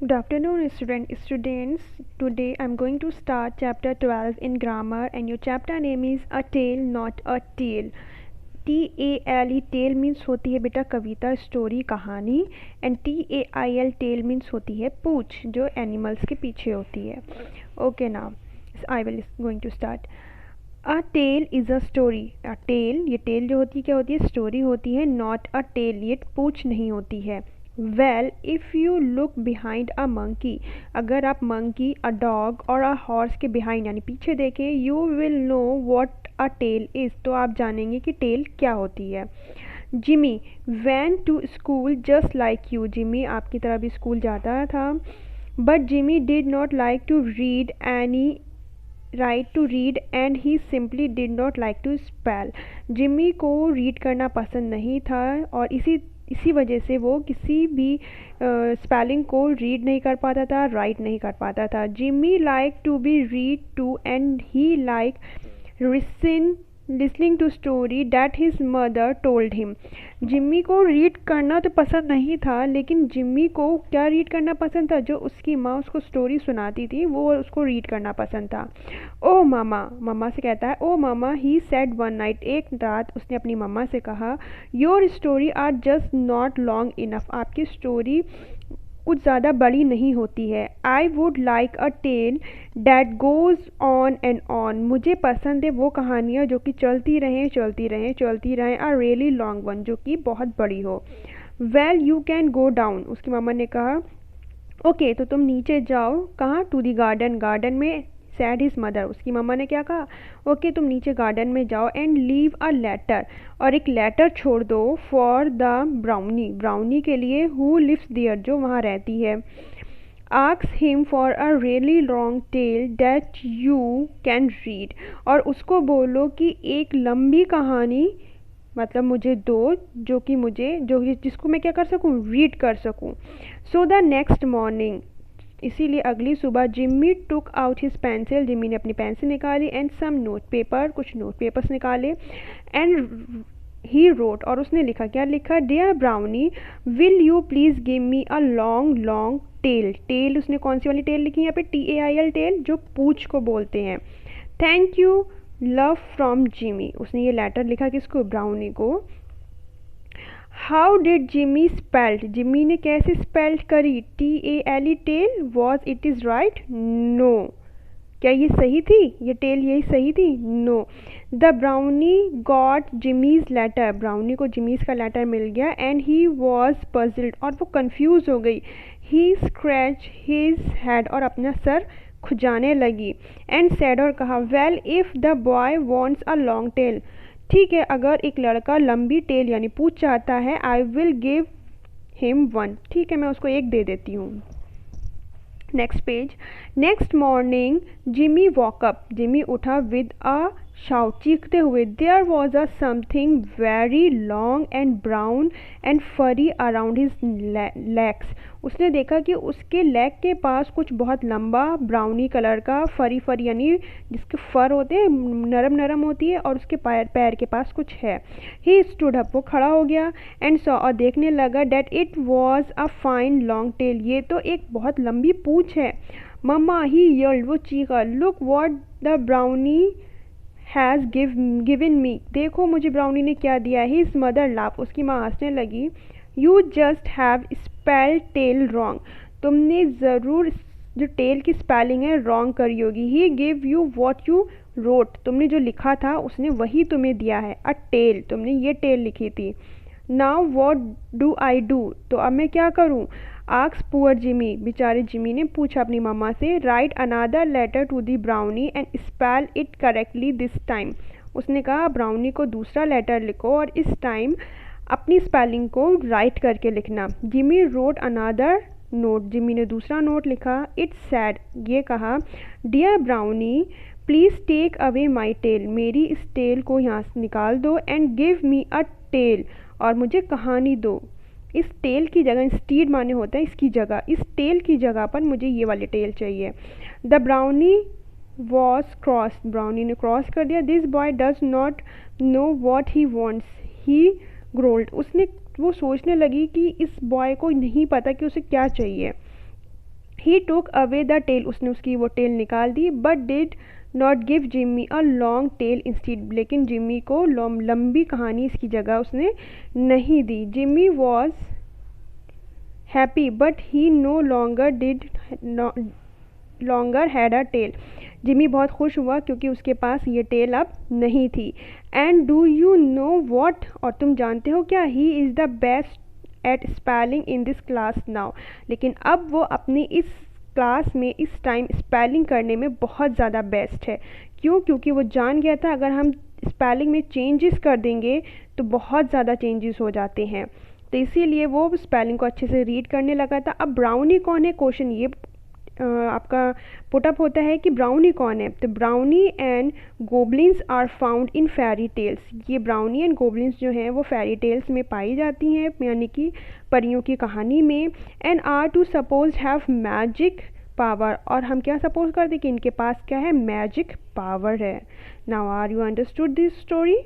Good afternoon, students. Today I'm going to start chapter 12 in grammar, and your chapter name is A Tale, Not a Tale. TALE tale means होती है बेटा कविता, story, कहानी. And TAIL tale means होती है पूछ, जो animals के पीछे होती है. Okay now I will going to start. A tale is a story. A tale, ये टेल जो होती है क्या होती है? स्टोरी होती है. नॉट अ टेल, ये पूछ नहीं होती है. Well, if you look behind a monkey, अगर आप मंकी, अ डॉग और अ हॉर्स के बिहाइंड यानी पीछे देखें, you will know what a tale is, तो आप जानेंगे कि टेल क्या होती है. Jimmy went to school just like you. Jimmy आपकी तरह भी स्कूल जाता था. But Jimmy did not like to read any write to read and he simply did not like to spell. Jimmy को रीड करना पसंद नहीं था और इसी वजह से वो किसी भी स्पेलिंग को रीड नहीं कर पाता था, राइट नहीं कर पाता था. Jimmy like to be read to and he like listening to story that his mother told him. Jimmy को रीड करना तो पसंद नहीं था, लेकिन जिम्मी को क्या रीड करना पसंद था? जो उसकी माँ उसको स्टोरी सुनाती थी वो उसको रीड करना पसंद था. ओ मामा, मम्मा से कहता है oh mama, he said one night, एक रात उसने अपनी मम्मा से कहा, your story are just not long enough, आपकी स्टोरी कुछ ज़्यादा बड़ी नहीं होती है. I would like a tale that goes on and on, मुझे पसंद है वो कहानियाँ जो कि चलती रहें चलती रहें चलती रहें. अ रियली लॉन्ग वन, जो कि बहुत बड़ी हो. Well you can go down, उसकी मम्मा ने कहा ओके तो तुम नीचे जाओ. कहाँ? टू दी गार्डन, गार्डन में. सैड हिज मदर, उसकी मम्मा ने क्या कहा? ओके तुम नीचे गार्डन में जाओ एंड लीव अ लेटर, और एक लेटर छोड़ दो फॉर द ब्राउनी, ब्राउनी के लिए, हु लिव्स देयर, जो वहाँ रहती है. Ask him for a really long tail that you can read, और उसको बोलो कि एक लंबी कहानी मतलब मुझे दो जो कि मुझे जो जिसको मैं क्या कर सकूं? रीड कर सकूं. सो द नेक्स्ट मॉर्निंग, इसीलिए अगली सुबह, Jimmy took out his pencil, Jimmy ने अपनी पेंसिल निकाली, एंड सम नोट पेपर, कुछ नोट पेपर्स निकाले, एंड ही रोट, और उसने लिखा. क्या लिखा? Dear Brownie, will you please give me a long long tale. Tale उसने कौन सी वाली टेल लिखी है यहाँ पे? TAIL टेल, जो पूछ को बोलते हैं. Thank you, love from Jimmy, उसने ये लेटर लिखा किसको? ब्राउनी को. How did Jimmy spelled, Jimmy ने कैसे स्पेल्ड करी? TALE tale. Was it is right? No. क्या ये सही थी? ये टेल यही सही थी? No. The Brownie got Jimmy's letter, Brownie को जिमीज़ का लेटर मिल गया. एंड ही वॉज पजल्ड, और वो कंफ्यूज हो गई. ही स्क्रैच हिज हेड, और अपना सर खुजाने लगी. एंड सेड, और कहा, well if the boy wants a long tell, ठीक है अगर एक लड़का लंबी टेल यानी पूछ चाहता है, I will give him one, ठीक है मैं उसको एक दे देती हूँ. Next page. Next morning Jimmy woke up, Jimmy उठा विद अ शाउट, चीखते हुए. There was a something very long and brown and furry around his legs, उसने देखा कि उसके लेग के पास कुछ बहुत लंबा ब्राउनी कलर का फरी फरी यानी जिसके फर होते हैं नरम नरम होती है, और उसके पैर के पास कुछ है. ही स्टूड अप, वो खड़ा हो गया. एंड सॉ, और देखने लगा, that it was a fine long tail, ये तो एक बहुत लंबी पूंछ है. मम्मा, ही यर्ल्ड, वो चीखा. Look what the brownie has given me, देखो मुझे ब्राउनी ने क्या दिया है. हिज मदर लाफ, उसकी माँ हंसने लगी. You just have spelled tale wrong, तुमने ज़रूर जो टेल की स्पेलिंग है रॉन्ग करी होगी. He give you what you wrote, तुमने जो लिखा था उसने वही तुम्हें दिया है. अ टेल, तुमने ये टेल लिखी थी. Now what do I do, तो अब मैं क्या करूँ? आस्क पुअर जिमी, बेचारे जिमी ने पूछा अपनी मम्मा से. Write another letter to the Brownie and spell it correctly this time, उसने कहा ब्राउनी को दूसरा लेटर लिखो और इस टाइम अपनी स्पेलिंग को राइट करके लिखना. Jimmy wrote another note, Jimmy ने दूसरा नोट लिखा. इट्स सैड, ये कहा, dear Brownie please take away my tale, मेरी इस टेल को यहाँ से निकाल दो. And give me a tale, और मुझे कहानी दो. इस टेल की जगह, स्टीड माने होता है इसकी जगह, इस टेल की जगह पर मुझे ये वाली टेल चाहिए. The brownie was cross, brownie ने क्रॉस कर दिया. This boy does not know what he wants, he growled, उसने वो सोचने लगी कि इस बॉय को नहीं पता कि उसे क्या चाहिए. He took away the tale, उसने उसकी वो टेल निकाल दी, but did not give Jimmy a long tale instead, लेकिन जिम्मी को लंबी कहानी इसकी जगह उसने नहीं दी। Jimmy was happy but he no longer had a tale, Jimmy बहुत खुश हुआ क्योंकि उसके पास ये टेल अब नहीं थी। And do you know what, और तुम जानते हो क्या, he is the best at spelling in this class now, लेकिन अब वो अपनी इस क्लास में इस टाइम स्पेलिंग करने में बहुत ज़्यादा बेस्ट है। क्यों? क्योंकि वो जान गया था अगर हम स्पेलिंग में चेंजेस कर देंगे तो बहुत ज़्यादा चेंजेस हो जाते हैं, तो इसीलिए वो स्पेलिंग को अच्छे से रीड करने लगा था। अब ब्राउनी कौन है, क्वेश्चन ये आपका पुटअप होता है कि ब्राउनी कौन है। तो Brownie and goblins are found in fairy tales, ये ब्राउनी एंड गोबलिन्स जो हैं वो फेरी टेल्स में पाई जाती हैं, यानी कि परियों की कहानी में। And are to suppose have magic power, और हम क्या सपोज करते कि इनके पास क्या है, मैजिक पावर है। Now are you understood this story?